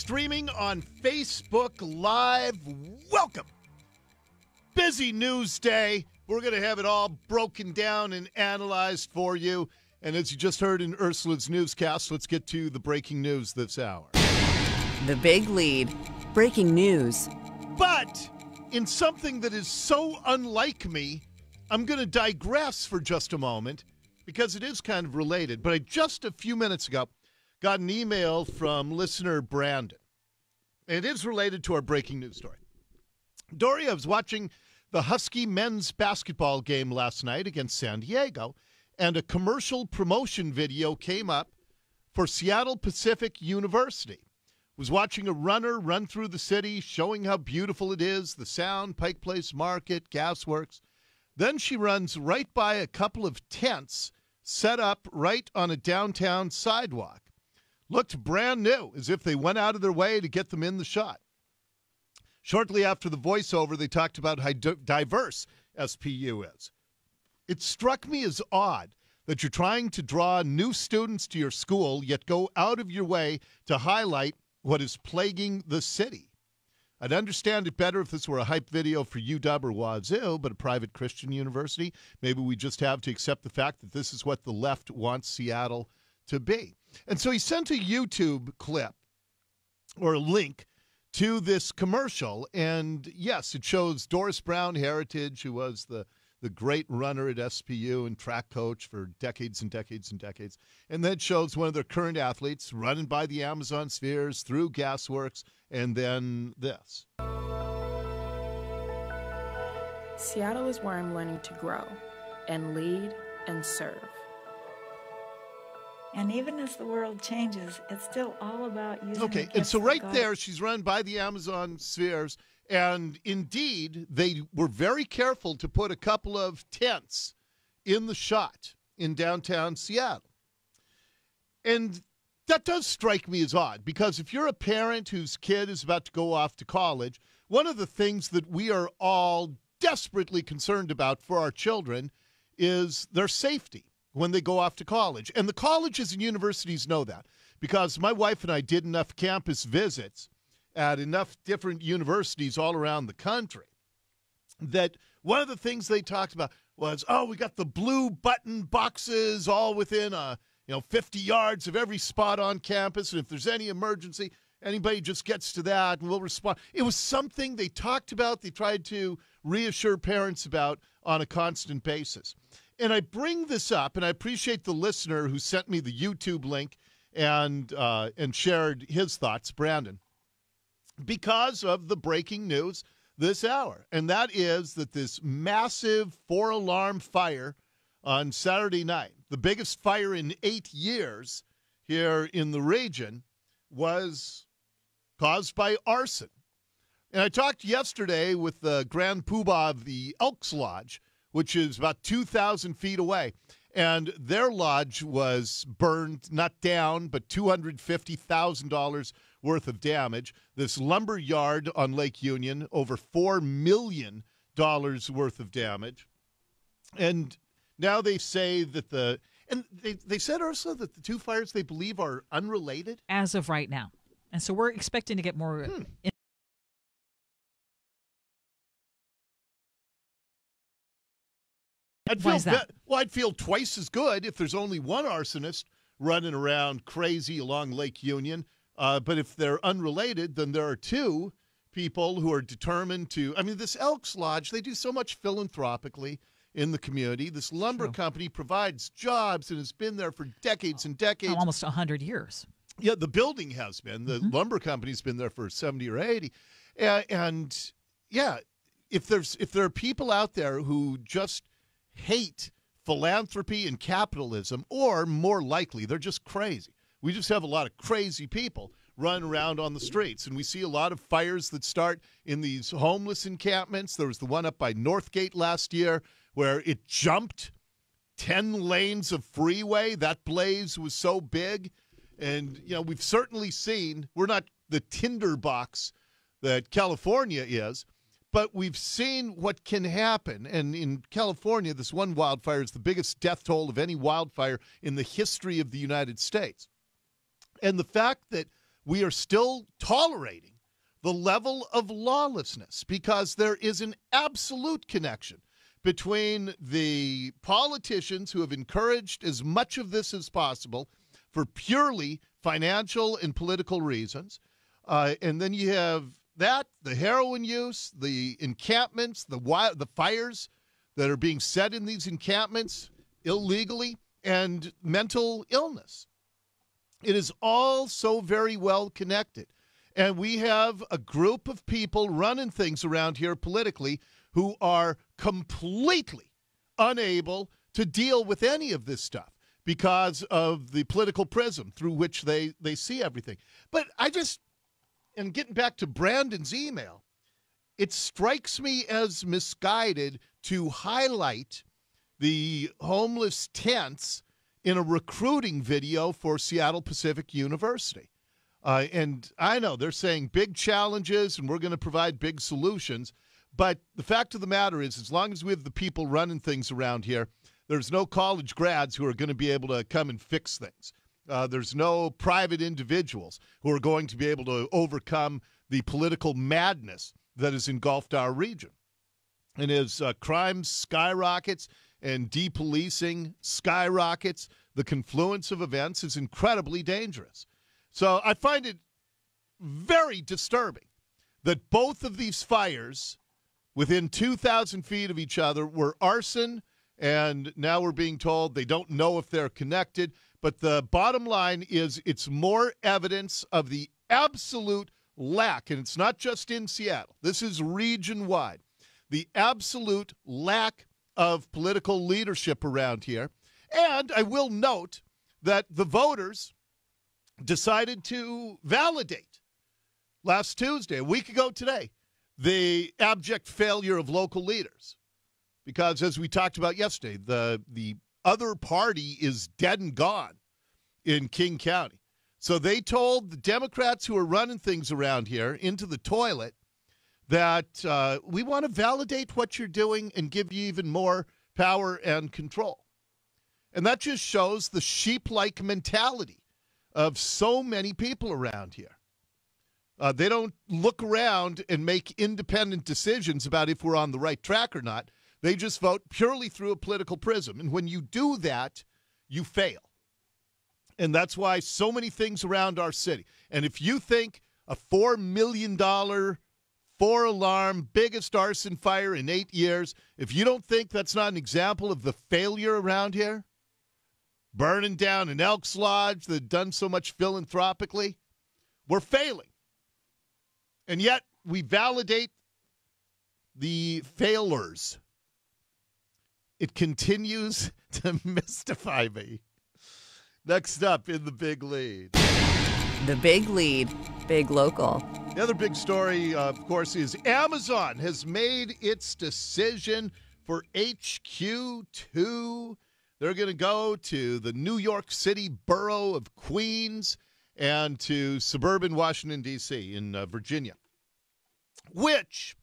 streaming on Facebook Live. Welcome. Busy news day. We're going to have it all broken down and analyzed for you. And as you just heard in Ursula's newscast, let's get to the breaking news this hour. The big lead. Breaking news. But in something that is so unlike me, I'm going to digress for just a moment because it is kind of related. But I just a few minutes ago got an email from listener Brandon. It is related to our breaking news story. Dori, I was watching the Husky men's basketball game last night against San Diego, and a commercial promotion video came up for Seattle Pacific University. Was watching a runner run through the city, showing how beautiful it is, the Sound, Pike Place Market, Gasworks. Then she runs right by a couple of tents set up right on a downtown sidewalk. Looked brand new, as if they went out of their way to get them in the shot. Shortly after the voiceover, they talked about how diverse SPU is. It struck me as odd that you're trying to draw new students to your school, yet go out of your way to highlight what is plaguing the city. I'd understand it better if this were a hype video for UW or Wazoo, but a private Christian university, maybe we just have to accept the fact that this is what the left wants Seattle to be. And so he sent a YouTube clip or a link to this commercial, and yes, it shows Doris Brown Heritage, who was the great runner at SPU and track coach for decades and decades and decades. And then it shows one of their current athletes running by the Amazon spheres through Gasworks, and then this. Seattle is where I'm learning to grow and lead and serve. And even as the world changes, it's still all about using Okay, and so right there, she's run by the Amazon spheres. And indeed, they were very careful to put a couple of tents in the shot in downtown Seattle. And that does strike me as odd, because if you're a parent whose kid is about to go off to college, one of the things that we are all desperately concerned about for our children is their safety when they go off to college. And the colleges and universities know that, because my wife and I did enough campus visits at enough different universities all around the country that one of the things they talked about was, oh, we got the blue button boxes all within 50 yards of every spot on campus, and if there's any emergency, anybody just gets to that and we'll respond. It was something they talked about, they tried to reassure parents about on a constant basis. And I bring this up, and I appreciate the listener who sent me the YouTube link and shared his thoughts, Brandon, because of the breaking news this hour. And that is that this massive 4-alarm fire on Saturday night, the biggest fire in 8 years here in the region, was caused by arson. And I talked yesterday with the Grand Poobah of the Elks Lodge, which is about 2,000 feet away. And their lodge was burned, not down, but $250,000 worth of damage. This lumber yard on Lake Union, over $4 million worth of damage. And now they say that they said, Ursula, that the two fires they believe are unrelated? As of right now. And so we're expecting to get more I'd feel twice as good if there's only one arsonist running around crazy along Lake Union. But if they're unrelated, then there are two people who are determined to. I mean, this Elks Lodge, they do so much philanthropically in the community. This lumber company provides jobs and has been there for decades and decades. Almost 100 years. Yeah, the building has been. The lumber company's been there for 70 or 80. And yeah, if there are people out there who just hate philanthropy and capitalism, or more likely, they're just crazy. We just have a lot of crazy people running around on the streets, and we see a lot of fires that start in these homeless encampments. There was the one up by Northgate last year where it jumped 10 lanes of freeway. That blaze was so big. And, we've certainly seen, we're not the tinderbox that California is, but we've seen what can happen. And in California, this one wildfire is the biggest death toll of any wildfire in the history of the United States. And the fact that we are still tolerating the level of lawlessness, because there is an absolute connection between the politicians who have encouraged as much of this as possible for purely financial and political reasons. And then you have that, the heroin use, the encampments, the fires that are being set in these encampments illegally, and mental illness. It is all so very well connected. And we have a group of people running things around here politically who are completely unable to deal with any of this stuff because of the political prism through which they see everything. But and getting back to Brandon's email, it strikes me as misguided to highlight the homeless tents in a recruiting video for Seattle Pacific University. And I know they're saying big challenges and we're going to provide big solutions. But the fact of the matter is, as long as we have the people running things around here, there's no college grads who are going to be able to come and fix things. There's no private individuals who are going to be able to overcome the political madness that has engulfed our region. And as crime skyrockets and depolicing skyrockets, the confluence of events is incredibly dangerous. So I find it very disturbing that both of these fires within 2,000 feet of each other were arson, and now we're being told they don't know if they're connected. But the bottom line is it's more evidence of the absolute lack, and it's not just in Seattle. This is region-wide. The absolute lack of political leadership around here. And I will note that the voters decided to validate last Tuesday, a week ago today, the abject failure of local leaders. Because as we talked about yesterday, the other party is dead and gone in King County. So they told the Democrats who are running things around here into the toilet that we want to validate what you're doing and give you even more power and control. And that just shows the sheep-like mentality of so many people around here. They don't look around and make independent decisions about if we're on the right track or not. They just vote purely through a political prism. And when you do that, you fail. And that's why so many things around our city. And if you think a $4 million, 4-alarm, biggest arson fire in 8 years, if you don't think that's not an example of the failure around here, burning down an Elks Lodge that had done so much philanthropically, we're failing. And yet we validate the failures. It continues to mystify me. Next up in the Big Lead. The Big Lead, Big Local. The other big story, of course, is Amazon has made its decision for HQ2. They're going to go to the New York City borough of Queens and to suburban Washington, D.C. in Virginia. Which,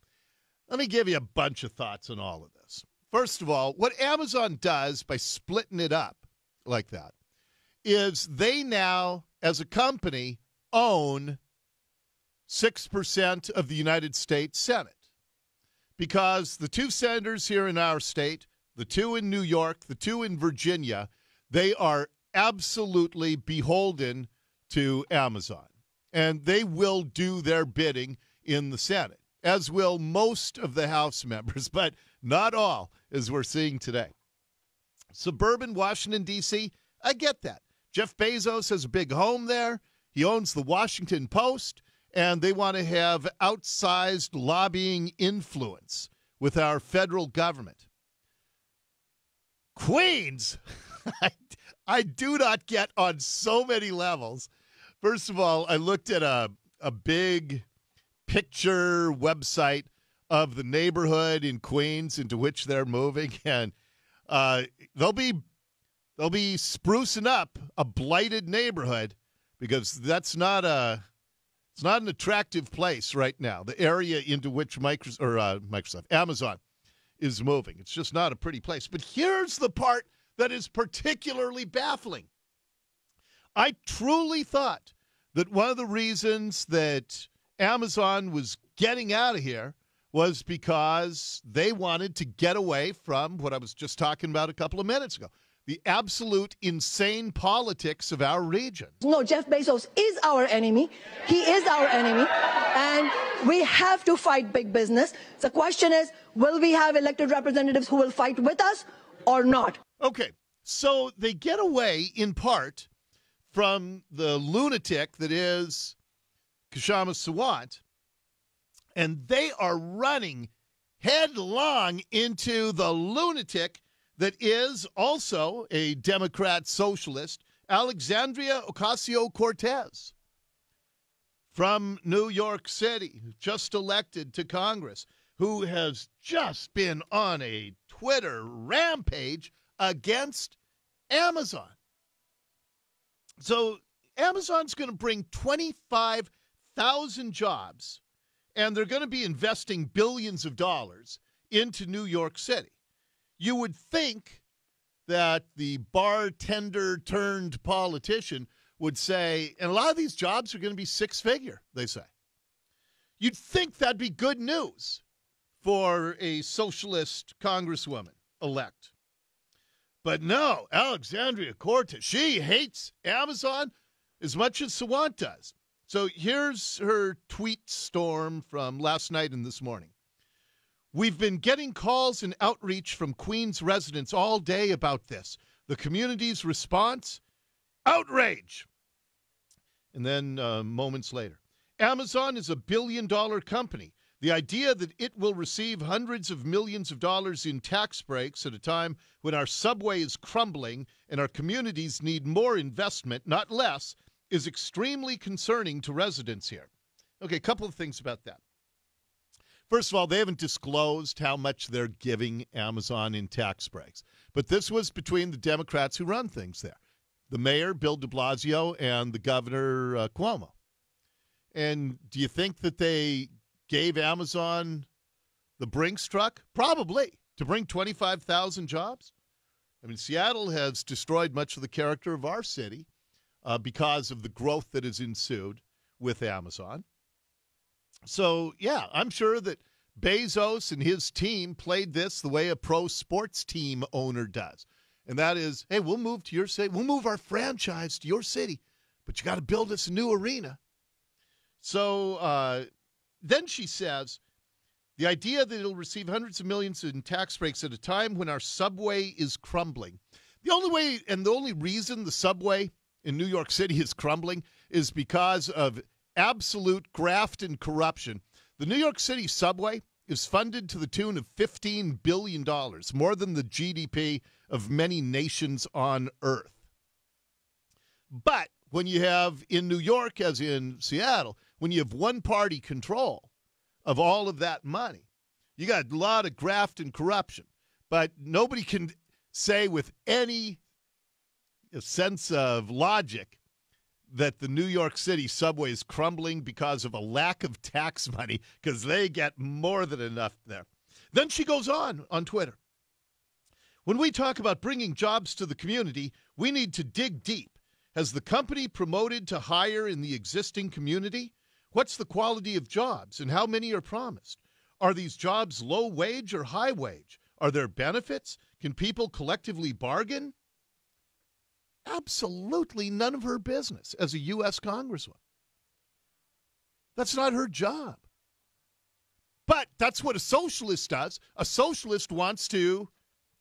let me give you a bunch of thoughts on all of this. First of all, what Amazon does by splitting it up like that is they now, as a company, own 6% of the United States Senate. Because the two senators here in our state, the two in New York, the two in Virginia, they are absolutely beholden to Amazon. And they will do their bidding in the Senate, as will most of the House members, but not all, as we're seeing today. Suburban Washington, D.C., I get that. Jeff Bezos has a big home there. He owns the Washington Post, and they want to have outsized lobbying influence with our federal government. Queens, I do not get on so many levels. First of all, I looked at a big picture website of the neighborhood in Queens into which they're moving, and they'll be sprucing up a blighted neighborhood because it's not an attractive place right now. The area into which Amazon is moving. It's just not a pretty place. But here's the part that is particularly baffling. I truly thought that one of the reasons that Amazon was getting out of here was because they wanted to get away from what I was just talking about a couple of minutes ago, the absolute insane politics of our region. No, Jeff Bezos is our enemy. He is our enemy. And we have to fight big business. The question is, will we have elected representatives who will fight with us or not? Okay, so they get away in part from the lunatic that is Kshama Sawant, and they are running headlong into the lunatic that is also a Democrat socialist, Alexandria Ocasio-Cortez from New York City, just elected to Congress, who has just been on a Twitter rampage against Amazon. So Amazon's going to bring 25,000 jobs, and they're going to be investing billions of dollars into New York City. You would think that the bartender turned politician would say, and a lot of these jobs are going to be six-figure, they say. You'd think that'd be good news for a socialist congresswoman-elect. But no, Alexandria Cortez, she hates Amazon as much as Sawant does. So here's her tweet storm from last night and this morning. We've been getting calls and outreach from Queens residents all day about this. The community's response? Outrage. And then moments later, Amazon is a billion-dollar company. The idea that it will receive hundreds of millions of dollars in tax breaks at a time when our subway is crumbling and our communities need more investment, not less, is extremely concerning to residents here. Okay, a couple of things about that. First of all, they haven't disclosed how much they're giving Amazon in tax breaks. But this was between the Democrats who run things there, the mayor, Bill de Blasio, and the governor, Cuomo. And do you think that they gave Amazon the Brinks truck? Probably, to bring 25,000 jobs. I mean, Seattle has destroyed much of the character of our city because of the growth that has ensued with Amazon. So, yeah, I'm sure that Bezos and his team played this the way a pro sports team owner does. And that is, hey, we'll move to your city. We'll move our franchise to your city, but you got to build us a new arena. So then she says, the idea that it'll receive hundreds of millions in tax breaks at a time when our subway is crumbling. The only way and the only reason the subway in New York City is crumbling is because of absolute graft and corruption. The New York City subway is funded to the tune of $15 billion, more than the GDP of many nations on earth. But when you have in New York, as in Seattle, when you have one-party control of all of that money, you got a lot of graft and corruption. But nobody can say with any sense of logic that the New York City subway is crumbling because of a lack of tax money, because they get more than enough there. Then she goes on Twitter. When we talk about bringing jobs to the community, we need to dig deep. Has the company promoted to hire in the existing community? What's the quality of jobs and how many are promised? Are these jobs low wage or high wage? Are there benefits? Can people collectively bargain? Absolutely none of her business as a U.S. Congresswoman. That's not her job. But that's what a socialist does. A socialist wants to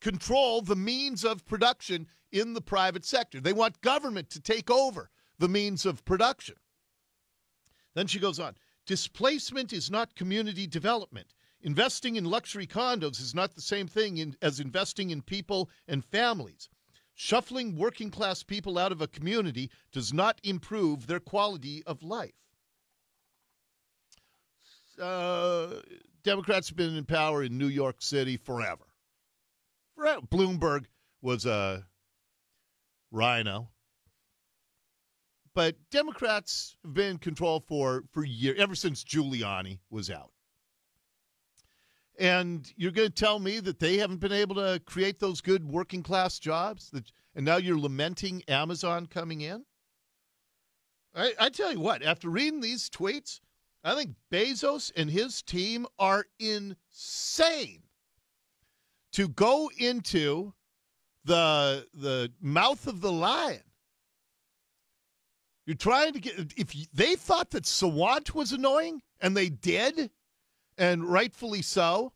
control the means of production in the private sector. They want government to take over the means of production. Then she goes on. Displacement is not community development. Investing in luxury condos is not the same thing as investing in people and families. Shuffling working-class people out of a community does not improve their quality of life. Democrats have been in power in New York City forever. Bloomberg was a rhino. But Democrats have been in control for years, ever since Giuliani was out. And you're going to tell me that they haven't been able to create those good working-class jobs? And now you're lamenting Amazon coming in? I tell you what, after reading these tweets, I think Bezos and his team are insane to go into the mouth of the lion. You're trying to get, they thought that Sawant was annoying, and they did, and rightfully so,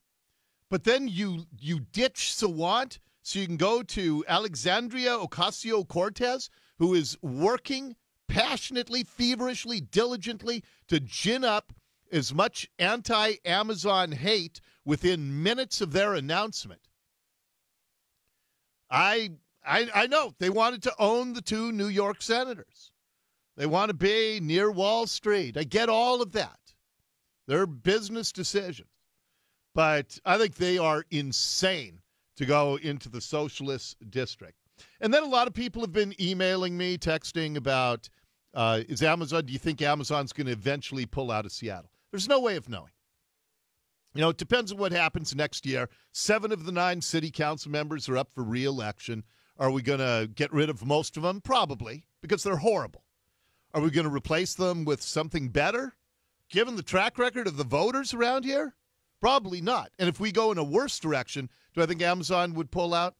but then you ditch Sawant so you can go to Alexandria Ocasio-Cortez, who is working passionately, feverishly, diligently to gin up as much anti-Amazon hate within minutes of their announcement. I know they wanted to own the 2 New York senators. They want to be near Wall Street. I get all of that. They're business decisions. But I think they are insane to go into the socialist district. And then a lot of people have been emailing me, texting about, do you think Amazon's going to eventually pull out of Seattle? There's no way of knowing. You know, it depends on what happens next year. 7 of the 9 city council members are up for re-election. Are we going to get rid of most of them? Probably, because they're horrible. Are we going to replace them with something better? Given the track record of the voters around here? Probably not. And if we go in a worse direction, do I think Amazon would pull out?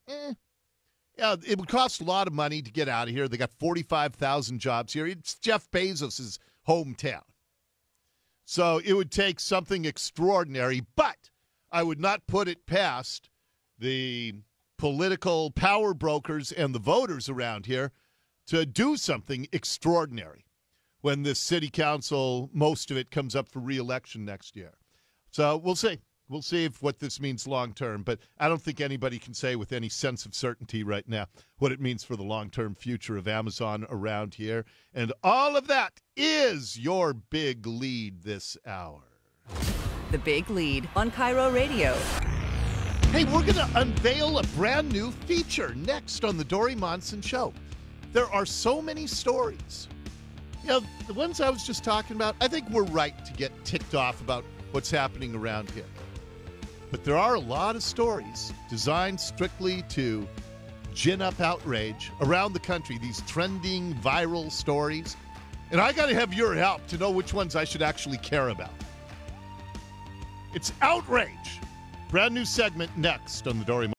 Yeah, it would cost a lot of money to get out of here. They got 45,000 jobs here. It's Jeff Bezos' hometown. So it would take something extraordinary, but I would not put it past the political power brokers and the voters around here to do something extraordinary when this city council, most of it, comes up for re-election next year. So we'll see. We'll see what this means long-term, but I don't think anybody can say with any sense of certainty right now what it means for the long-term future of Amazon around here. And all of that is your big lead this hour. The Big Lead on KIRO Radio. Hey, we're going to unveil a brand new feature next on the Dori Monson Show. There are so many stories. You know, the ones I was just talking about, I think we're right to get ticked off about what's happening around here. But there are a lot of stories designed strictly to gin up outrage around the country, these trending viral stories. And I got to have your help to know which ones I should actually care about. It's outrage. Brand new segment next on the Dori